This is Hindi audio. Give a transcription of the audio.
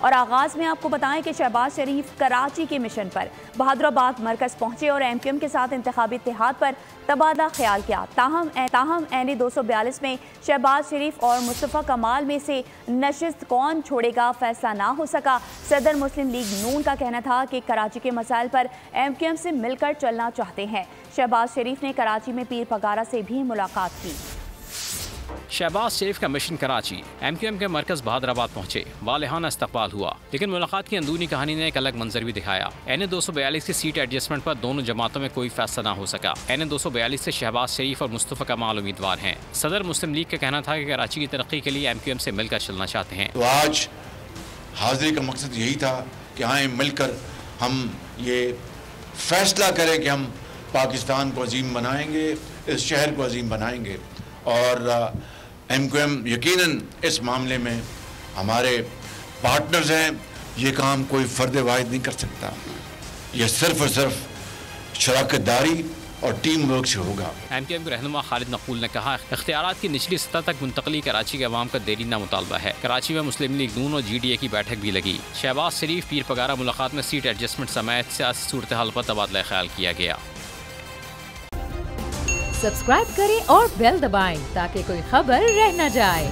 और आगाज में आपको बताएं कि शहबाज शरीफ कराची के मिशन पर बहादुराबाद मरकज पहुंचे और MQM के साथ इंतखाबी इत्तेहाद पर तबादला ख्याल किया। ताहम NA 242 में शहबाज शरीफ और मुस्तफ़ा कमाल में से नशिस्त कौन छोड़ेगा फैसला ना हो सका। सदर मुस्लिम लीग नून का कहना था कि कराची के मसाइल पर MQM से मिलकर चलना चाहते हैं। शहबाज शरीफ ने कराची में पीर पगारा से भी मुलाकात की। शहबाज शरीफ का मिशन कराची, MQM के मरकज बहादुराबाद पहुंचे। वालिहाना इस्तकबाल हुआ, लेकिन मुलाकात की अंदरूनी कहानी ने एक अलग मंजर भी दिखाया। NA 242 की सीट एडजस्टमेंट पर दोनों जमातों में कोई फैसला ना हो सका। NA 242 से शहबाज शरीफ और मुस्तफ़ा कमाल उम्मीदवार हैं। सदर मुस्लिम लीग का कहना था कि कराची की तरक्की के लिए MQM से मिलकर चलना चाहते हैं। तो आज हाजिरी का मकसद यही था कि आए मिलकर हम ये फैसला करें कि हम पाकिस्तान को अजीम बनाएंगे, इस शहर को अजीम बनाएंगे। और MQM यकीनन इस मामले में हमारे पार्टनर्स हैं। ये काम कोई फर्द वाहिद नहीं कर सकता, यह सिर्फ और सिर्फ शराकतदारी और टीम वर्क से होगा। MQM के रहनुमा खालिद नकूल ने कहा, इख्तियारात की निचली सतह तक मुंतकली कराची के अवाम का देरीना मुतालबा है। कराची में मुस्लिम लीग नून और GDA की बैठक भी लगी। शहबाज शरीफ पीर पगारा मुलाकात में सीट एडजस्टमेंट समेत सियासी सूरत हाल पर तबादला ख्याल किया गया। सब्सक्राइब करें और बेल दबाएं ताकि कोई खबर रह न जाए।